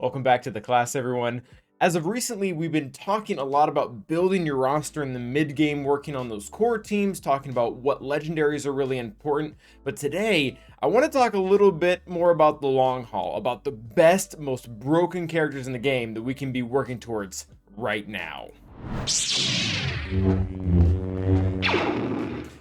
Welcome back to the class, everyone. As of recently, we've been talking a lot about building your roster in the mid game, working on those core teams, talking about what legendaries are really important. But today, I want to talk a little bit more about the long haul, about the best, most broken characters in the game that we can be working towards right now.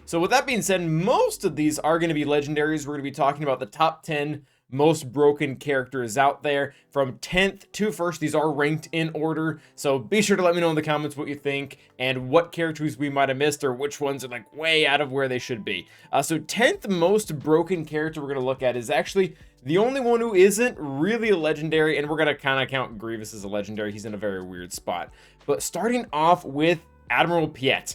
So with that being said, most of these are going to be legendaries. We're going to be talking about the top 10 most broken characters out there from 10th to 1st. These are ranked in order, so be sure to let me know in the comments what you think and what characters we might have missed or which ones are like way out of where they should be. So 10th most broken character we're going to look at is actually the only one who isn't really a legendary, and we're going to kind of count Grievous as a legendary. He's in a very weird spot. But starting off with Admiral Piet.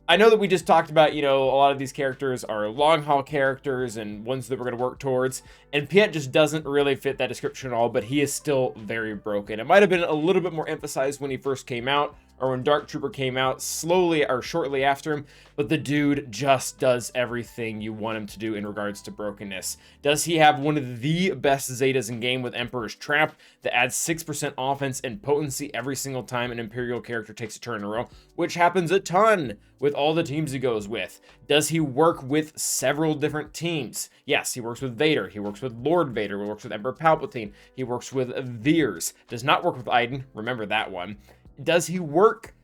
I know that we just talked about, a lot of these characters are long haul characters and ones that we're going to work towards, and Piet just doesn't really fit that description at all, but he is still very broken. It might have been a little bit more emphasized when he first came out, or when Dark Trooper came out slowly or shortly after him, but the dude just does everything you want him to do in regards to brokenness. Does he have one of the best Zetas in game with Emperor's Trap that adds 6% offense and potency every single time an Imperial character takes a turn in a row, which happens a ton with all the teams he goes with? Does he work with several different teams? Yes, he works with Vader, he works with Lord Vader, he works with Emperor Palpatine, he works with Veers, does not work with Iden, remember that one. Does he work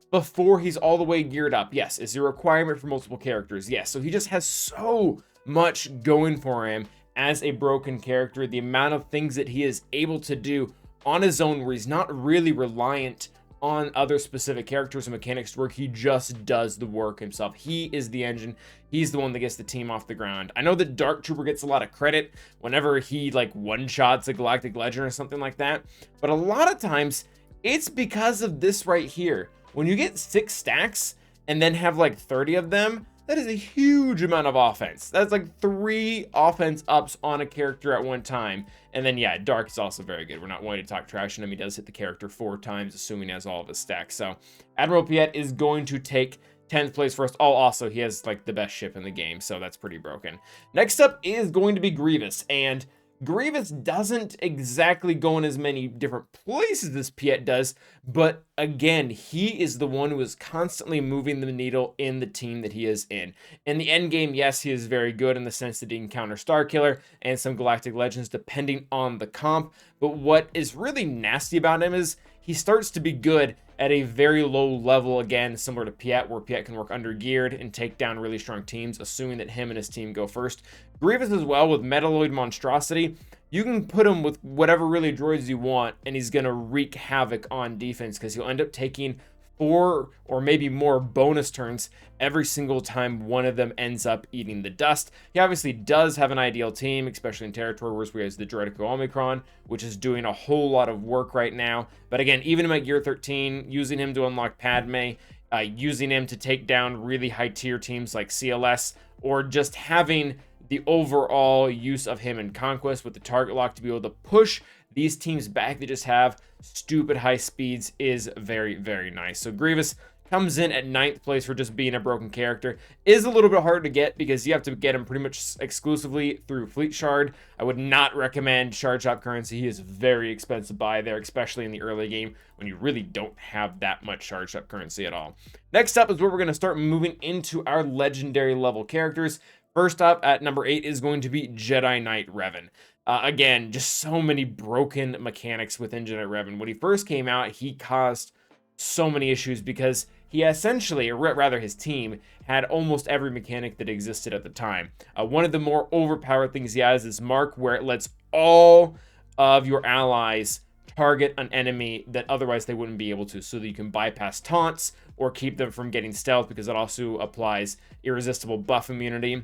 before he's all the way geared up? Yes. Is there a requirement for multiple characters? Yes. So he just has so much going for him as a broken character. The amount of things that he is able to do on his own where he's not really reliant on other specific characters and mechanics to work. He just does the work himself. He is the engine. He's the one that gets the team off the ground. I know that Dark Trooper gets a lot of credit whenever he one-shots a Galactic Legend or something like that. But a lot of times it's because of this right here. When you get 6 stacks and then have 30 of them, that is a huge amount of offense. That's 3 offense ups on a character at one time. And then, yeah, Dark is also very good. We're not wanting to talk trash on him. He does hit the character 4 times, assuming he has all of his stacks. So Admiral Piet is going to take 10th place first. Oh, also, he has the best ship in the game, so that's pretty broken. Next up is going to be Grievous, and Grievous doesn't exactly go in as many different places as Piet does, but again, he is the one who is constantly moving the needle in the team that he is in. In the end game, yes, he is very good in the sense that he can counter Starkiller and some Galactic Legends depending on the comp, but what is really nasty about him is he starts to be good at a very low level, again, similar to Piet, where Piet can work under geared and take down really strong teams, assuming that him and his team go first. Grievous as well, with Metalloid Monstrosity, you can put him with whatever really droids you want, and he's going to wreak havoc on defense, because he'll end up taking 4 or maybe more bonus turns every single time one of them ends up eating the dust. He obviously does have an ideal team, especially in Territory Wars, where he has the Droidico Omicron, which is doing a whole lot of work right now. But again, even in my Gear 13, using him to unlock Padme, using him to take down really high tier teams like CLS, or just having the overall use of him in Conquest with the target lock to be able to push these teams back that just have stupid high speeds is very, very nice. So Grievous comes in at 9th place for just being a broken character. Is a little bit hard to get because you have to get him pretty much exclusively through Fleet Shard. I would not recommend Shard Shop currency. He is very expensive to buy there, especially in the early game when you really don't have that much Shard Shop currency at all. Next up is where we're going to start moving into our legendary level characters. First up at number 8 is going to be Jedi Knight Revan. Again, just so many broken mechanics within Jedi Revan. When he first came out, he caused so many issues because he essentially, or rather his team, had almost every mechanic that existed at the time. One of the more overpowered things he has is Mark, where it lets all of your allies target an enemy that otherwise they wouldn't be able to, so that you can bypass taunts or keep them from getting stealth, because it also applies irresistible buff immunity,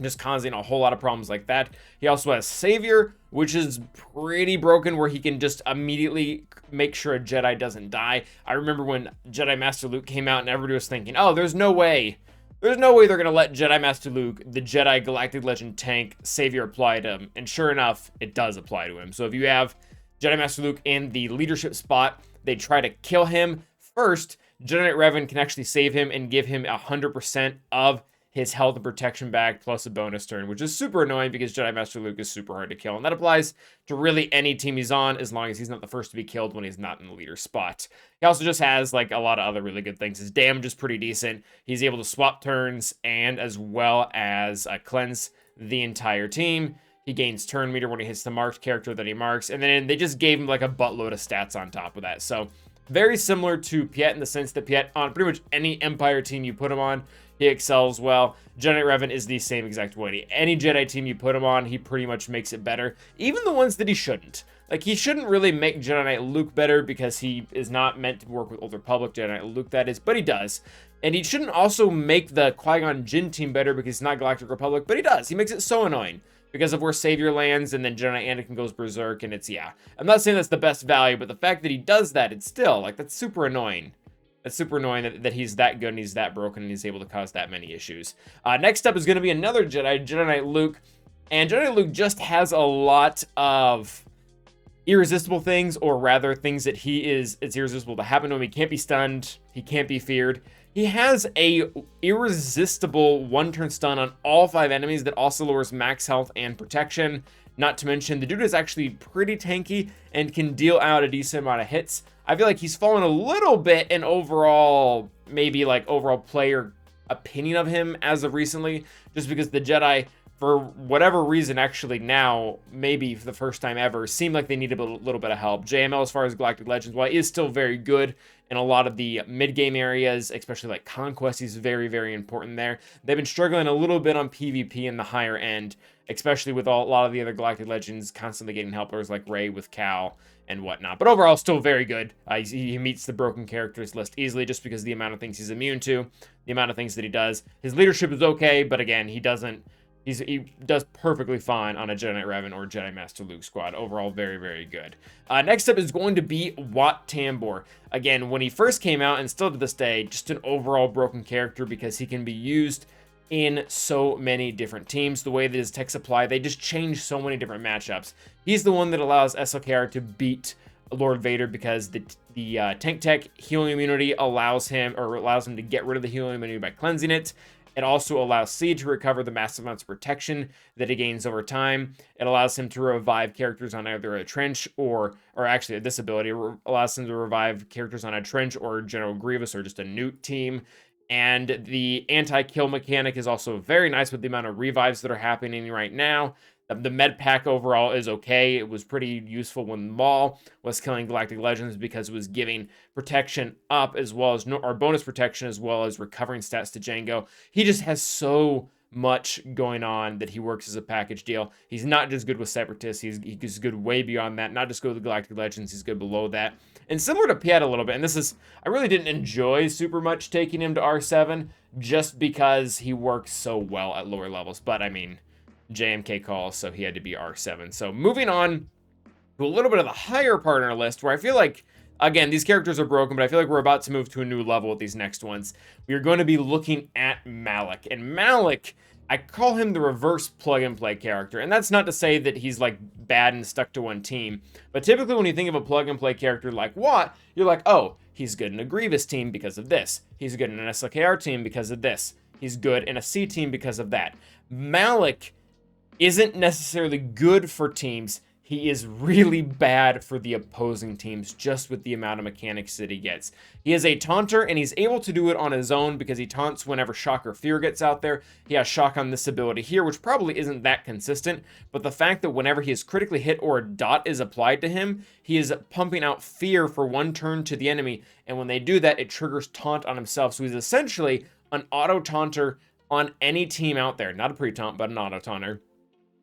just causing a whole lot of problems like that. He also has Savior, which is pretty broken, where he can just immediately make sure a Jedi doesn't die. I remember when Jedi Master Luke came out and everybody was thinking, oh, there's no way they're going to let Jedi Master Luke, the Jedi Galactic Legend tank, Savior apply to him. And sure enough, it does apply to him. So if you have Jedi Master Luke in the leadership spot, they try to kill him first. Jedi Knight Revan can actually save him and give him 100% of his health and protection back plus a bonus turn, which is super annoying because Jedi Master Luke is super hard to kill. And that applies to really any team he's on, as long as he's not the first to be killed when he's not in the leader spot. He also just has like a lot of other really good things. His damage is pretty decent. He's able to swap turns and as well as cleanse the entire team. He gains turn meter when he hits the marked character that he marks. And then they just gave him like a buttload of stats on top of that. So very similar to Piet in the sense that Piet, on pretty much any Empire team you put him on, he excels well. Jedi Revan is the same exact way. Any Jedi team you put him on, he pretty much makes it better. Even the ones that he shouldn't. Like, he shouldn't really make Jedi Knight Luke better because he is not meant to work with Old Republic Jedi Knight Luke, that is, but he does. And he shouldn't also make the Qui-Gon Jinn team better because he's not Galactic Republic, but he does. He makes it so annoying because of where Savior lands, and then Jedi Anakin goes berserk, and it's, yeah. I'm not saying that's the best value, but the fact that he does that, it's still, like, that's super annoying. That's super annoying that he's that good and he's that broken and he's able to cause that many issues. Next up is going to be another Jedi Knight Luke, and Jedi Knight Luke just has a lot of irresistible things, or rather things that it's irresistible to happen to him. He can't be stunned, he can't be feared. He has a irresistible one-turn stun on all 5 enemies that also lowers max health and protection. Not to mention, the dude is actually pretty tanky and can deal out a decent amount of hits. I feel like he's fallen a little bit in overall, maybe like overall player opinion of him as of recently, just because the Jedi, for whatever reason, actually now, maybe for the first time ever, seem like they need a little bit of help. JML, as far as Galactic Legends, while he is still very good in a lot of the mid-game areas, especially like Conquest, he's very, very important there. They've been struggling a little bit on PvP in the higher end, especially with a lot of the other Galactic Legends constantly getting helpers like Rey with Cal and whatnot. But overall, still very good. He meets the broken characters list easily just because of the amount of things he's immune to, the amount of things that he does. His leadership is okay, but again, he does perfectly fine on a Jedi Knight Revan or Jedi Master Luke squad. Overall, very, very good. Next up is going to be Wat Tambor. Again, when he first came out, and still to this day, just an overall broken character because he can be used in so many different teams. The way that his techs apply, they just change so many different matchups. He's the one that allows SLKR to beat Lord Vader because the tank tech healing immunity allows him to get rid of the healing immunity by cleansing it. It also allows C to recover the massive amounts of protection that he gains over time. It allows him to revive characters on either a trench or actually this ability allows him to revive characters on a trench or General Grievous or just a Newt team. And the anti-kill mechanic is also very nice with the amount of revives that are happening right now. The med pack overall is okay. It was pretty useful when Maul was killing Galactic Legends because it was giving protection up as well as or bonus protection as well as recovering stats to Jango. He just has so much going on that he works as a package deal. He's not just good with Separatists. He's good way beyond that. Not just good with Galactic Legends. He's good below that. And similar to Piet a little bit, and I really didn't enjoy super much taking him to R7 just because he works so well at lower levels. But I mean, JMK calls, so he had to be R7. So moving on to a little bit of the higher part on our list, where I feel like, again, these characters are broken, but I feel like we're about to move to a new level with these next ones. We are going to be looking at Malik. And Malik, I call him the reverse plug-and-play character. And that's not to say that he's, like, bad and stuck to one team. But typically when you think of a plug-and-play character like Wat, you're like, oh, he's good in a Grievous team because of this. He's good in an SLKR team because of this. He's good in a C team because of that. Malik isn't necessarily good for teams. He is really bad for the opposing teams just with the amount of mechanics that he gets. He is a taunter, and he's able to do it on his own because he taunts whenever Shock or Fear gets out there. He has Shock on this ability here, which probably isn't that consistent, but the fact that whenever he is critically hit or a dot is applied to him, he is pumping out Fear for one turn to the enemy, and when they do that, it triggers taunt on himself. So he's essentially an auto-taunter on any team out there. Not a pre-taunt, but an auto-taunter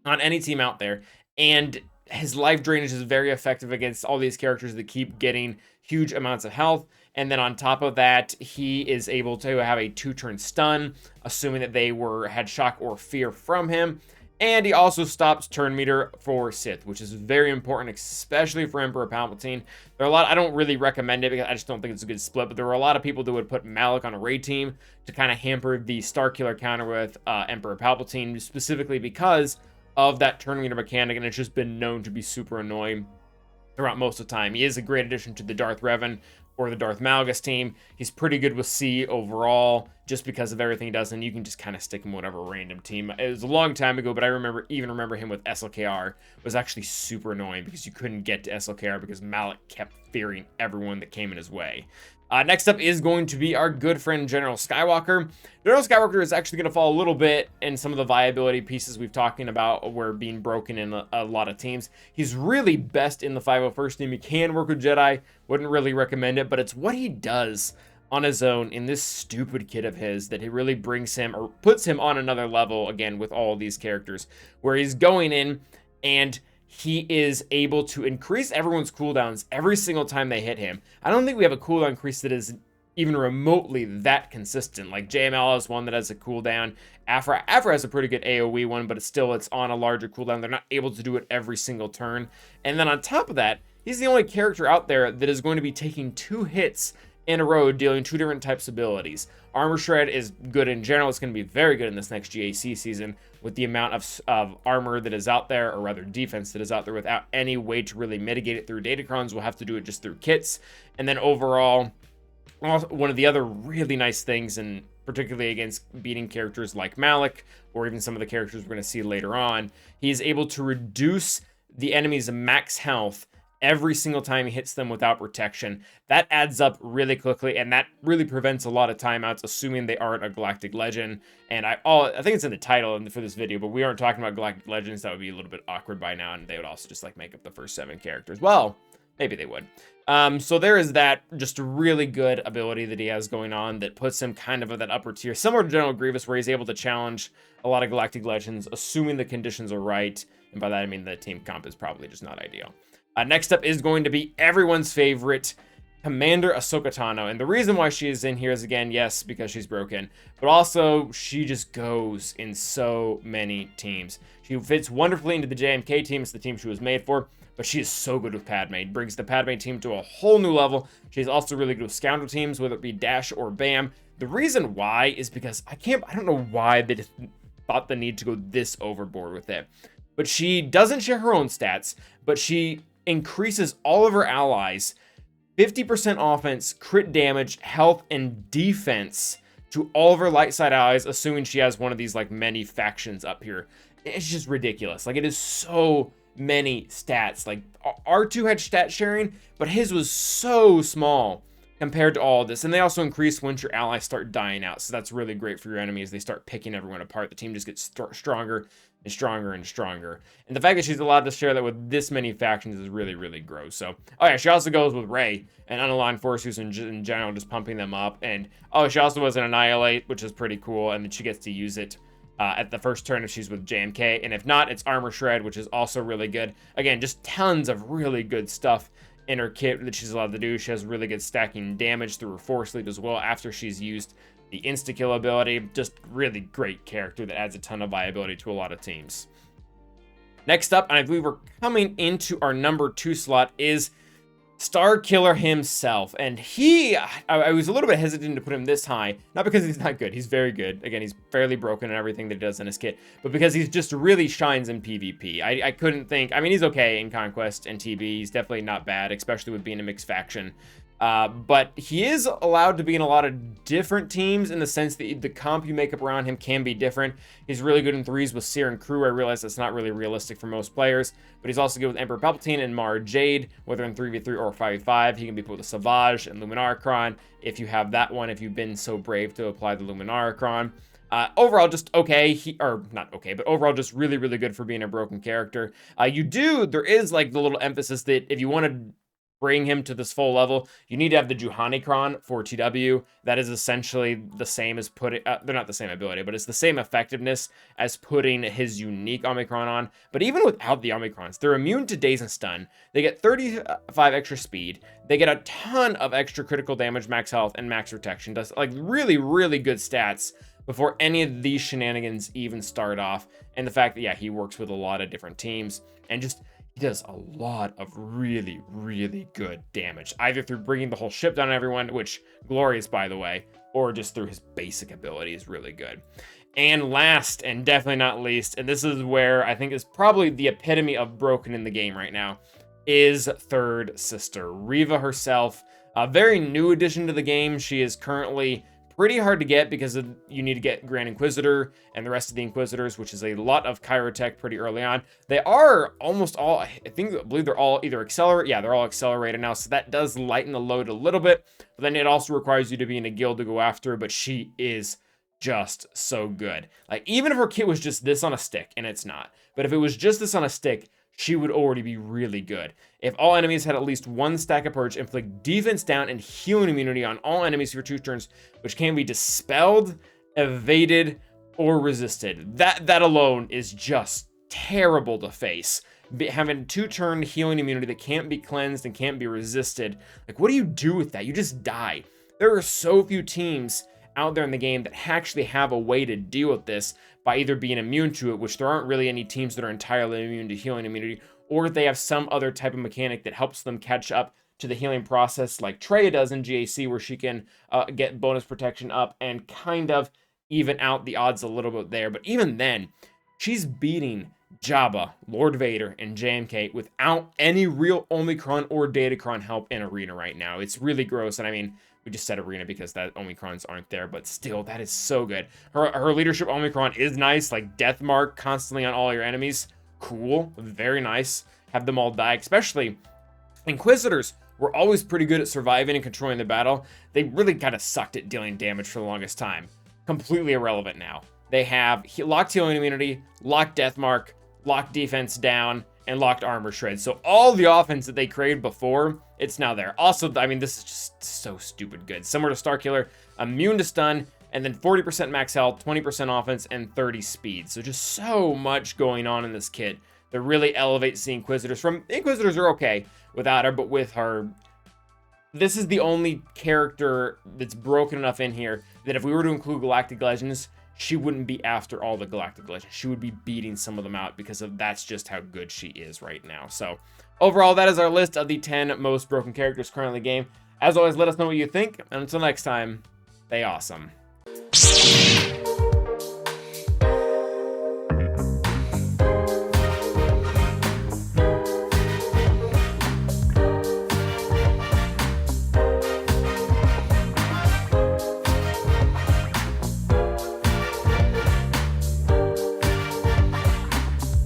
on any team out there, and his life drainage is very effective against all these characters that keep getting huge amounts of health. And then on top of that, he is able to have a 2-turn stun, assuming that they had Shock or Fear from him. And he also stops turn meter for Sith, which is very important, especially for Emperor Palpatine. There are a lot, I don't really recommend it because I just don't think it's a good split, but there were a lot of people that would put Malik on a raid team to kind of hamper the Starkiller counter with Emperor Palpatine, specifically because of that turn meter mechanic, and it's just been known to be super annoying throughout most of the time. He is a great addition to the Darth Revan or the Darth Malgus team. He's pretty good with C overall, just because of everything he does, and you can just kind of stick him whatever random team. It was a long time ago, but I remember him with SLKR. It was actually super annoying because you couldn't get to SLKR because Malik kept fearing everyone that came in his way. Next up is going to be our good friend General Skywalker. General Skywalker is actually going to fall a little bit in some of the viability pieces we've talking about were being broken in a lot of teams. He's really best in the 501st team. He can work with Jedi. Wouldn't really recommend it, but it's what he does on his own in this stupid kit of his that he really brings him or puts him on another level again with all of these characters, where he's going in and he is able to increase everyone's cooldowns every single time they hit him. I don't think we have a cooldown increase that is even remotely that consistent. Like JML has one that has a cooldown. Afra has a pretty good AoE one, but it's on a larger cooldown. They're not able to do it every single turn. And then on top of that, he's the only character out there that is going to be taking 2 hits in a row, dealing 2 different types of abilities. Armor Shred is good in general. It's going to be very good in this next GAC season with the amount of armor that is out there, or rather defense that is out there, without any way to really mitigate it through datacrons. We'll have to do it just through kits. And then overall, one of the other really nice things, and particularly against beating characters like Malik, or even some of the characters we're going to see later on, he is able to reduce the enemy's max health every single time he hits them without protection. That adds up really quickly, and that really prevents a lot of timeouts, assuming they aren't a Galactic Legend. And I think it's in the title for this video, but we aren't talking about Galactic Legends. That would be a little bit awkward by now, and they would also just like make up the first 7 characters. Well, maybe they would. So there is that, just a really good ability that he has going on that puts him kind of at that upper tier, similar to General Grievous, where he's able to challenge a lot of Galactic Legends, assuming the conditions are right. And by that, I mean the team comp is probably just not ideal. Next up is going to be everyone's favorite, Commander Ahsoka Tano. And the reason why she is in here is, again, yes, because she's broken, but also she just goes in so many teams. She fits wonderfully into the JMK team. It's the team she was made for, but she is so good with Padme. Brings the Padme team to a whole new level. She's also really good with Scoundrel teams, whether it be Dash or BAM. The reason why is because I don't know why they just thought the need to go this overboard with it. But she doesn't share her own stats, but she increases all of her allies 50% offense, crit damage, health, and defense to all of her light side allies, assuming she has one of these like many factions up here. It's just ridiculous. Like, it is so many stats. Like, R2 had stat sharing, but his was so small compared to all of this. And they also increase once your allies start dying out, so that's really great for your enemies. They start picking everyone apart. The team just gets stronger and stronger and stronger. And the fact that she's allowed to share that with this many factions is really, really gross. So, oh yeah, she also goes with Rey and unaligned forces in general, just pumping them up. And, oh, she also has an Annihilate, which is pretty cool, and then she gets to use it at the first turn if she's with JMK. And if not, it's Armor Shred, which is also really good. Again, just tons of really good stuff in her kit that she's allowed to do. She has really good stacking damage through her Force Lead as well after she's used the insta-kill ability. Just really great character that adds a ton of viability to a lot of teams. Next up, and I believe we're coming into our number 2 slot, is Starkiller himself. And I was a little bit hesitant to put him this high, not because he's not good. He's very good. Again, he's fairly broken in everything that he does in his kit, but because he just really shines in PvP. I couldn't think, I mean, he's okay in Conquest and TB. He's definitely not bad, especially with being a mixed faction. But he is allowed to be in a lot of different teams in the sense that the comp you make up around him can be different. He's really good in 3s with Seer and Crew. I realize that's not really realistic for most players, but he's also good with Emperor Palpatine and Mara Jade, whether in 3v3 or 5v5. He can be put with a Savage and Luminarchron if you have that one, if you've been so brave to apply the Luminarchron. Overall, just okay, not okay, but overall just really, really good for being a broken character. There is like the little emphasis that if you want to bring him to this full level, you need to have the Juhanicron for TW. That is essentially the same as they're not the same ability, but it's the same effectiveness as putting his unique Omicron on. But even without the Omicrons, they're immune to Daze and Stun. They get 35 extra speed. They get a ton of extra critical damage, max health, and max protection. Does like really, really good stats before any of these shenanigans even start off. And the fact that, yeah, he works with a lot of different teams and just he does a lot of really, really good damage, either through bringing the whole ship down on everyone, which glorious, by the way, or just through his basic ability is really good. And last, and definitely not least, and this is where I think is probably the epitome of broken in the game right now, is Third Sister, Reva herself. A very new addition to the game. She is currently pretty hard to get because you need to get Grand Inquisitor and the rest of the Inquisitors, which is a lot of Chirotech pretty early on. They are almost all, I believe they're all either accelerate. Yeah, they're all accelerated now, so that does lighten the load a little bit. But then it also requires you to be in a guild to go after her, but she is just so good. Like, even if her kit was just this on a stick, and it's not, but if it was just this on a stick, she would already be really good. If all enemies had at least one stack of purge, inflict defense down and healing immunity on all enemies for 2 turns, which can be dispelled, evaded, or resisted. That alone is just terrible to face. Having 2-turn healing immunity that can't be cleansed and can't be resisted. Like, what do you do with that? You just die. There are so few teams out there in the game that actually have a way to deal with this by either being immune to it, which there aren't really any teams that are entirely immune to healing immunity, or they have some other type of mechanic that helps them catch up to the healing process, like Traya does in GAC, where she can get bonus protection up and kind of even out the odds a little bit there. But even then, she's beating Jabba, Lord Vader, and JMK without any real Omicron or Datacron help in Arena right now. It's really gross, and I mean, we just said Arena because that Omicrons aren't there, but still, that is so good. Her leadership Omicron is nice, like Death Mark constantly on all your enemies. Cool, very nice. Have them all die, especially Inquisitors were always pretty good at surviving and controlling the battle. They really kind of sucked at dealing damage for the longest time. Completely irrelevant now. They have locked healing immunity, locked Death Mark, locked defense down, and locked armor shred. So all the offense that they created before, it's now there. Also, I mean, this is just so stupid good. Similar to Starkiller, immune to stun, and then 40% max health, 20% offense, and 30 speed. So just so much going on in this kit that really elevates the Inquisitors. Inquisitors are okay without her, but with her, this is the only character that's broken enough in here that if we were to include Galactic Legends, she wouldn't be after all the Galactic Legends. She would be beating some of them out because that's just how good she is right now. So overall, that is our list of the 10 most broken characters currently in the game. As always, let us know what you think. And until next time, stay awesome.